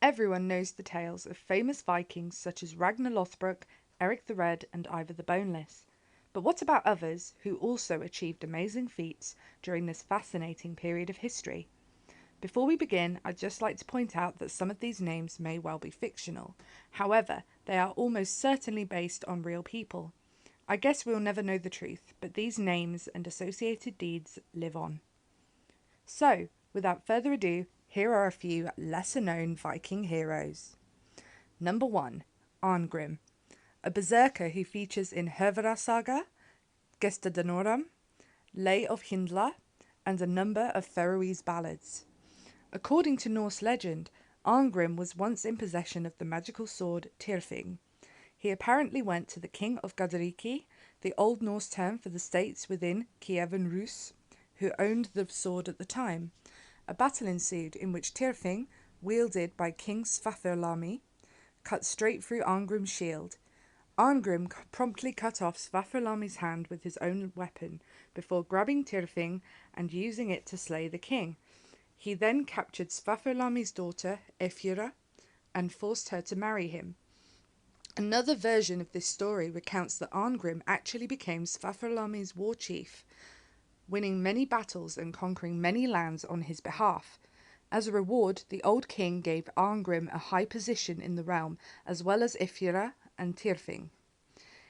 Everyone knows the tales of famous Vikings such as Ragnar Lothbrok, Eric the Red, and Ivar the Boneless. But what about others who also achieved amazing feats during this fascinating period of history? Before we begin, I'd just like to point out that some of these names may well be fictional. However, they are almost certainly based on real people. I guess we'll never know the truth, but these names and associated deeds live on. So, without further ado, here are a few lesser known Viking heroes. Number 1. Arngrim, a berserker who features in Hervera Saga, Gesta Danorum, Lay of Hyndla, and a number of Faroese ballads. According to Norse legend, Arngrim was once in possession of the magical sword Tyrfing. He apparently went to the king of Gardariki, the Old Norse term for the states within Kievan Rus, who owned the sword at the time. A battle ensued in which Tyrfing, wielded by King Svathurlami, cut straight through Arngrim's shield. Arngrim promptly cut off Svathurlami's hand with his own weapon before grabbing Tyrfing and using it to slay the king. He then captured Svathurlami's daughter, Ephira, and forced her to marry him. Another version of this story recounts that Arngrim actually became Svathurlami's war chief, winning many battles and conquering many lands on his behalf. As a reward, the old king gave Arngrim a high position in the realm, as well as Ephira and Tyrfing.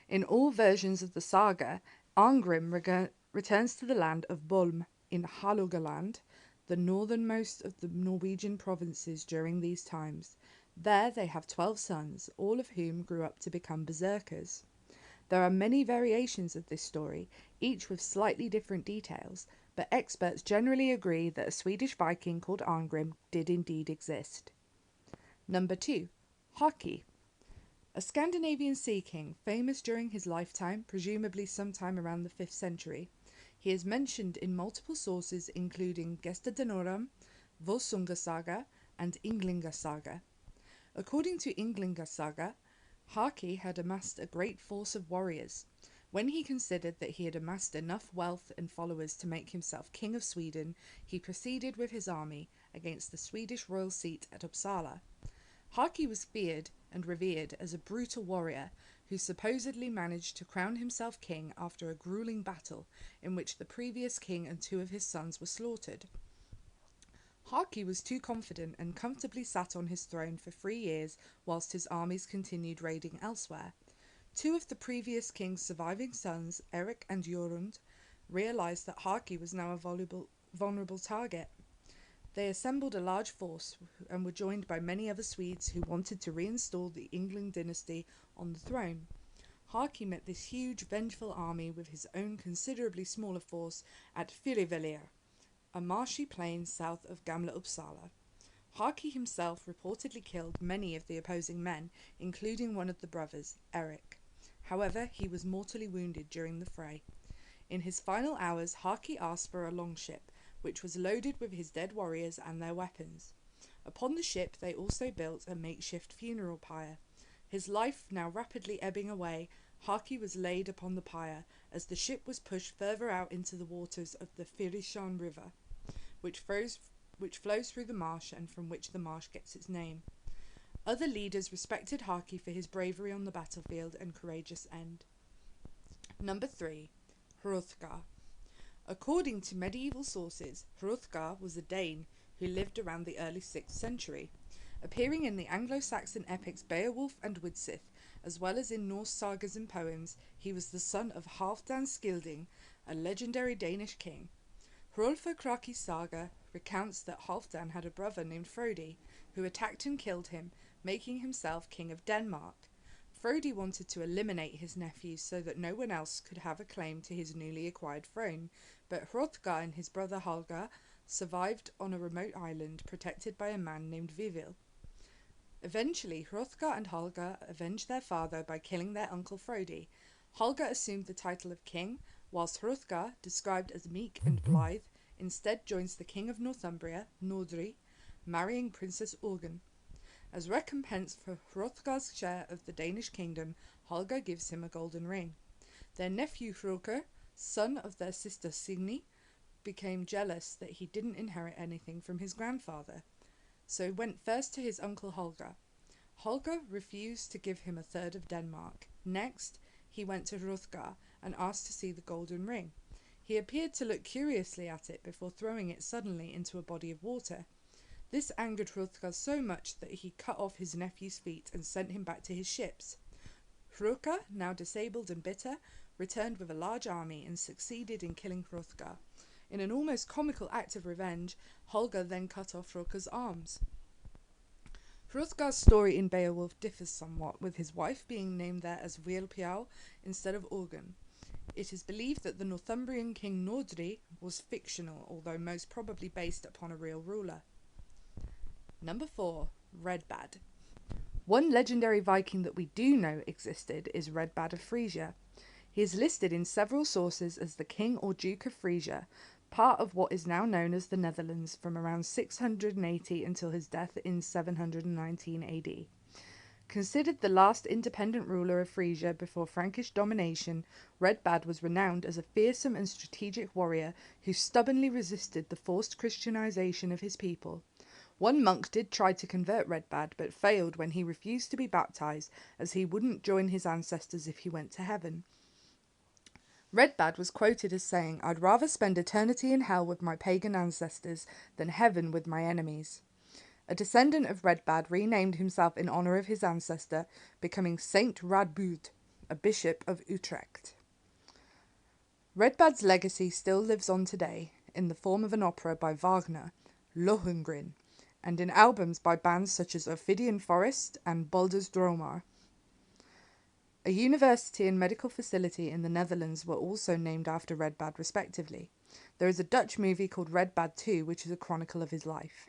In all versions of the saga, Arngrim returns to the land of Bolm in Hålogaland, the northernmost of the Norwegian provinces during these times. There they have 12 sons, all of whom grew up to become berserkers. There are many variations of this story, each with slightly different details, but experts generally agree that a Swedish Viking called Arngrim did indeed exist. Number 2. Haki, a Scandinavian sea king famous during his lifetime, presumably sometime around the 5th century. He is mentioned in multiple sources including Gesta Danorum, Volsunga Saga, and Ynglinga Saga. According to Ynglinga Saga, Haki had amassed a great force of warriors. When he considered that he had amassed enough wealth and followers to make himself king of Sweden, he proceeded with his army against the Swedish royal seat at Uppsala. Haki was feared and revered as a brutal warrior who supposedly managed to crown himself king after a grueling battle in which the previous king and 2 of his sons were slaughtered. Haki was too confident and comfortably sat on his throne for 3 years whilst his armies continued raiding elsewhere. 2 of the previous king's surviving sons, Eric and Jorund, realised that Haki was now a vulnerable target. They assembled a large force and were joined by many other Swedes who wanted to reinstall the Yngling dynasty on the throne. Haki met this huge, vengeful army with his own considerably smaller force at Fyrivellir, a marshy plain south of Gamla Uppsala. Haki himself reportedly killed many of the opposing men, including one of the brothers, Eric. However, he was mortally wounded during the fray. In his final hours, Haki asked for a longship, which was loaded with his dead warriors and their weapons. Upon the ship they also built a makeshift funeral pyre. His life now rapidly ebbing away, Haki was laid upon the pyre as the ship was pushed further out into the waters of the Fyrishan River, which flows through the marsh and from which the marsh gets its name. Other leaders respected Haki for his bravery on the battlefield and courageous end. Number 3. Hrothgar. According to medieval sources, Hrothgar was a Dane who lived around the early 6th century. Appearing in the Anglo-Saxon epics Beowulf and Widsith, as well as in Norse sagas and poems, he was the son of Halfdan Skilding, a legendary Danish king. Hrolfr Kraki's saga recounts that Halfdan had a brother named Frodi, who attacked and killed him, making himself king of Denmark. Frodi wanted to eliminate his nephews so that no one else could have a claim to his newly acquired throne, but Hrothgar and his brother Halgar survived on a remote island protected by a man named Vivil. Eventually, Hrothgar and Halgar avenged their father by killing their uncle Frodi. Halgar assumed the title of king, whilst Hrothgar, described as meek and blithe, instead joins the king of Northumbria, Nordri, marrying Princess Urgen. As recompense for Hrothgar's share of the Danish kingdom, Halgar gives him a golden ring. Their nephew Hrokr, son of their sister Signy, became jealous that he didn't inherit anything from his grandfather. So he went first to his uncle Holger. Holger refused to give him a third of Denmark. Next, he went to Hrothgar and asked to see the golden ring. He appeared to look curiously at it before throwing it suddenly into a body of water. This angered Hrothgar so much that he cut off his nephew's feet and sent him back to his ships. Hrothgar, now disabled and bitter, returned with a large army and succeeded in killing Hrothgar. In an almost comical act of revenge, Holger then cut off Hrothgar's arms. Hrothgar's story in Beowulf differs somewhat, with his wife being named there as Wealhtheow instead of Orgun. It is believed that the Northumbrian king Nordri was fictional, although most probably based upon a real ruler. Number 4. Redbad. One legendary Viking that we do know existed is Redbad of Frisia. He is listed in several sources as the King or Duke of Frisia, part of what is now known as the Netherlands, from around 680 until his death in 719 AD. Considered the last independent ruler of Frisia before Frankish domination, Redbad was renowned as a fearsome and strategic warrior who stubbornly resisted the forced Christianization of his people. One monk did try to convert Redbad, but failed when he refused to be baptized, as he wouldn't join his ancestors if he went to heaven. Redbad was quoted as saying, "I'd rather spend eternity in hell with my pagan ancestors than heaven with my enemies." A descendant of Redbad renamed himself in honour of his ancestor, becoming Saint Radboud, a bishop of Utrecht. Redbad's legacy still lives on today, in the form of an opera by Wagner, Lohengrin, and in albums by bands such as Ophidian Forest and Balders Dromar. A university and medical facility in the Netherlands were also named after Redbad respectively. There is a Dutch movie called Redbad 2, which is a chronicle of his life.